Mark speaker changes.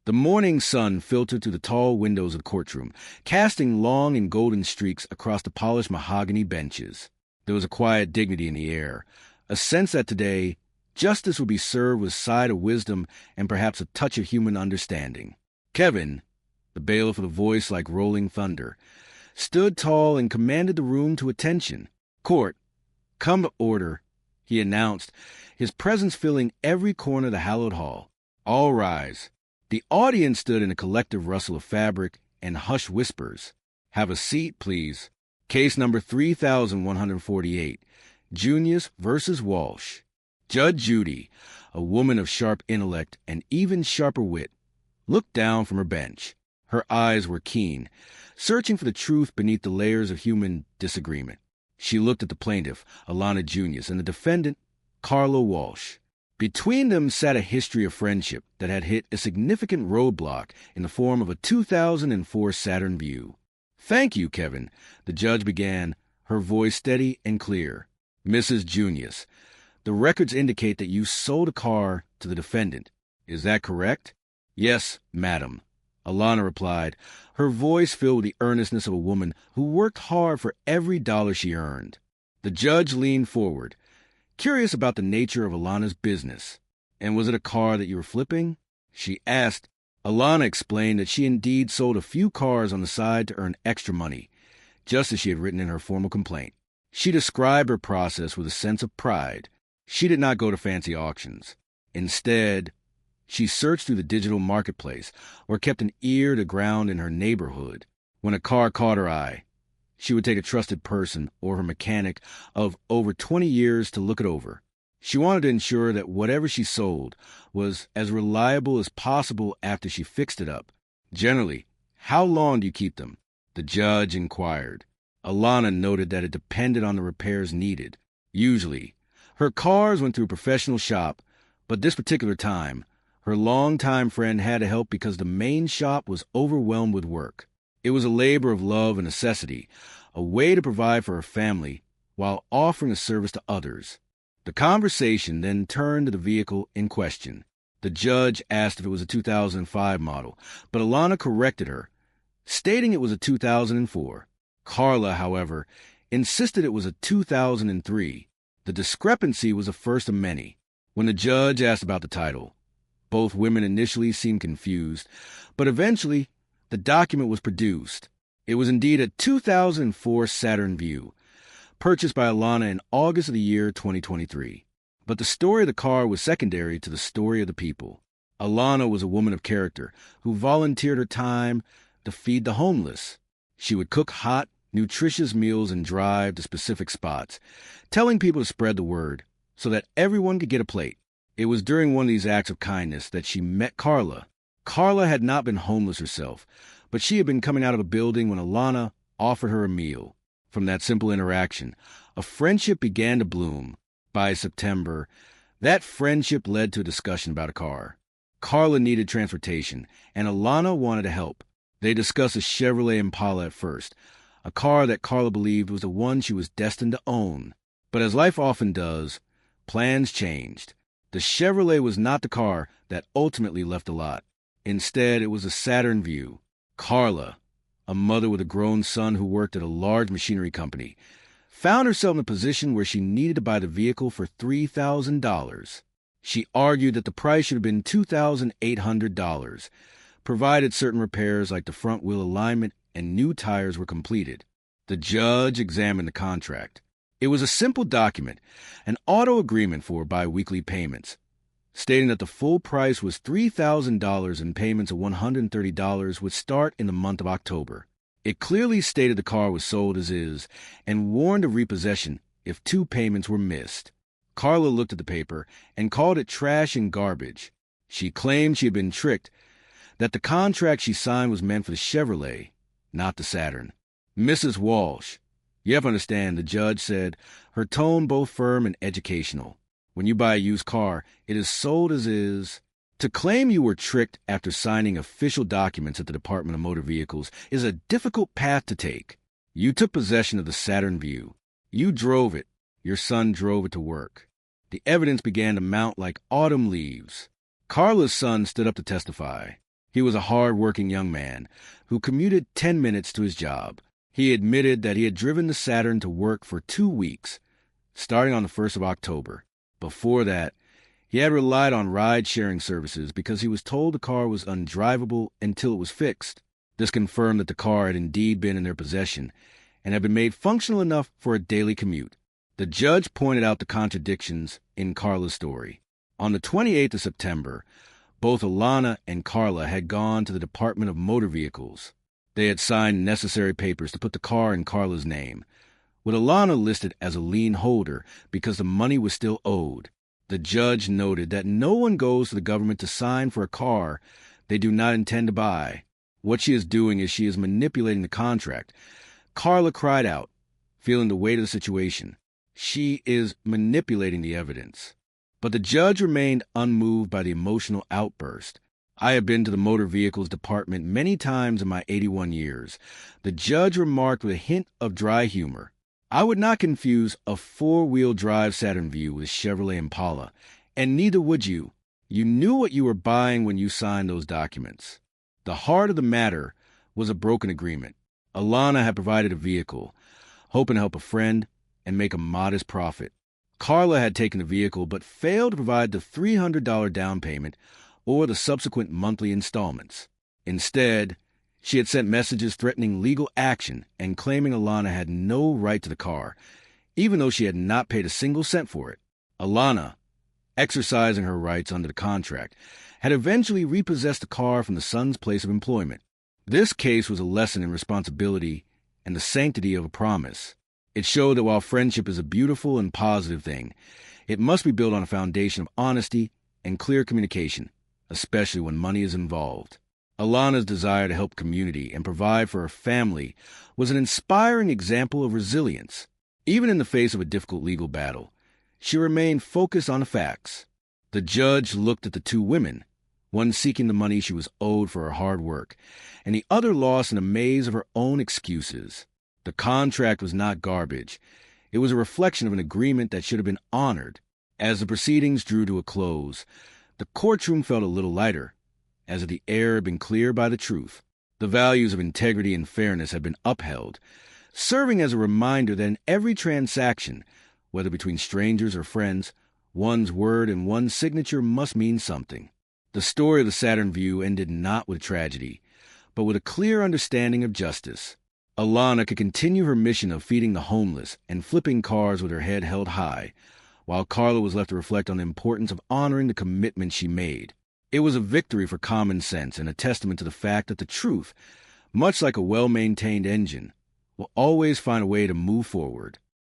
Speaker 1: The morning sun filtered through the tall windows of the courtroom, casting long and golden streaks across the polished mahogany benches. There was a quiet dignity in the air, a sense that today justice would be served with a side of wisdom and perhaps a touch of human understanding. Kevin, the bailiff with a voice like rolling thunder, stood tall and commanded the room to attention. "Court, come to order," he announced, his presence filling every corner of the hallowed hall. "All rise." The audience stood in a collective rustle of fabric and hushed whispers. "Have a seat, please. Case number 3148, Junius versus Walsh." Judge Judy, a woman of sharp intellect and even sharper wit, looked down from her bench. Her eyes were keen, searching for the truth beneath the layers of human disagreement. She looked at the plaintiff, Alana Junius, and the defendant, Carla Walsh. Between them sat a history of friendship that had hit a significant roadblock in the form of a 2004 Saturn Vue. "Thank you, Kevin," the judge began, her voice steady and clear. "Mrs. Junius, the records indicate that you sold a car to the defendant. Is that correct?" "Yes, madam," Alana replied, her voice filled with the earnestness of a woman who worked hard for every dollar she earned. The judge leaned forward, curious about the nature of Alana's business. "And was it a car that you were flipping?" she asked. Alana explained that she indeed sold a few cars on the side to earn extra money, just as she had written in her formal complaint. She described her process with a sense of pride. She did not go to fancy auctions. Instead, she searched through the digital marketplace or kept an ear to the ground in her neighborhood. When a car caught her eye, she would take a trusted person or her mechanic of over 20 years to look it over. She wanted to ensure that whatever she sold was as reliable as possible after she fixed it up. "Generally, how long do you keep them?" the judge inquired. Alana noted that it depended on the repairs needed. Usually, her cars went through a professional shop, but this particular time, her longtime friend had to help because the main shop was overwhelmed with work. It was a labor of love and necessity, a way to provide for her family while offering a service to others. The conversation then turned to the vehicle in question. The judge asked if it was a 2005 model, but Alana corrected her, stating it was a 2004. Carla, however, insisted it was a 2003. The discrepancy was the first of many. When the judge asked about the title, both women initially seemed confused, but eventually the document was produced. It was indeed a 2004 Saturn Vue, purchased by Alana in August of the year 2023. But the story of the car was secondary to the story of the people. Alana was a woman of character who volunteered her time to feed the homeless. She would cook hot, nutritious meals and drive to specific spots, telling people to spread the word so that everyone could get a plate. It was during one of these acts of kindness that she met Carla. Carla had not been homeless herself, but she had been coming out of a building when Alana offered her a meal. From that simple interaction, a friendship began to bloom. By September, that friendship led to a discussion about a car. Carla needed transportation, and Alana wanted to help. They discussed a Chevrolet Impala at first, a car that Carla believed was the one she was destined to own. But as life often does, plans changed. The Chevrolet was not the car that ultimately left the lot. Instead, it was a Saturn Vue. Carla, a mother with a grown son who worked at a large machinery company, found herself in a position where she needed to buy the vehicle for $3,000. She argued that the price should have been $2,800, provided certain repairs like the front wheel alignment and new tires were completed. The judge examined the contract. It was a simple document, an auto agreement for bi-weekly payments, stating that the full price was $3,000 and payments of $130 would start in the month of October. It clearly stated the car was sold as is and warned of repossession if 2 payments were missed. Carla looked at the paper and called it trash and garbage. She claimed she had been tricked, that the contract she signed was meant for the Chevrolet, not the Saturn. "Mrs. Walsh, you have to understand," the judge said, her tone both firm and educational. "When you buy a used car, it is sold as is. To claim you were tricked after signing official documents at the Department of Motor Vehicles is a difficult path to take. You took possession of the Saturn Vue. You drove it. Your son drove it to work." The evidence began to mount like autumn leaves. Carla's son stood up to testify. He was a hard-working young man who commuted 10 minutes to his job. He admitted that he had driven the Saturn to work for 2 weeks, starting on the 1st of October. Before that, he had relied on ride-sharing services because he was told the car was undrivable until it was fixed. This confirmed that the car had indeed been in their possession and had been made functional enough for a daily commute. The judge pointed out the contradictions in Carla's story. On the 28th of September, both Alana and Carla had gone to the Department of Motor Vehicles. They had signed necessary papers to put the car in Carla's name, with Alana listed as a lien holder because the money was still owed. The judge noted that no one goes to the government to sign for a car they do not intend to buy. What she is doing is she is manipulating the contract. Carla cried out, feeling the weight of the situation. She is manipulating the evidence. But the judge remained unmoved by the emotional outburst. I have been to the motor vehicles department many times in my 81 years. The judge remarked with a hint of dry humor, I would not confuse a four-wheel drive Saturn Vue with Chevrolet Impala, and neither would you. You knew what you were buying when you signed those documents. The heart of the matter was a broken agreement. Alana had provided a vehicle, hoping to help a friend and make a modest profit. Carla had taken the vehicle but failed to provide the $300 down payment or the subsequent monthly installments. Instead, she had sent messages threatening legal action and claiming Alana had no right to the car, even though she had not paid a single cent for it. Alana, exercising her rights under the contract, had eventually repossessed the car from the son's place of employment. This case was a lesson in responsibility and the sanctity of a promise. It showed that while friendship is a beautiful and positive thing, it must be built on a foundation of honesty and clear communication, especially when money is involved. Alana's desire to help community and provide for her family was an inspiring example of resilience. Even in the face of a difficult legal battle, she remained focused on the facts. The judge looked at the two women, one seeking the money she was owed for her hard work, and the other lost in a maze of her own excuses. The contract was not garbage. It was a reflection of an agreement that should have been honored. As the proceedings drew to a close, the courtroom felt a little lighter, as if the air had been cleared by the truth. The values of integrity and fairness had been upheld, serving as a reminder that in every transaction, whether between strangers or friends, one's word and one's signature must mean something. The story of the Saturn Vue ended not with tragedy, but with a clear understanding of justice. Alana could continue her mission of feeding the homeless and flipping cars with her head held high, while Carla was left to reflect on the importance of honoring the commitment she made. It was a victory for common sense and a testament to the fact that the truth, much like a well-maintained engine, will always find a way to move forward.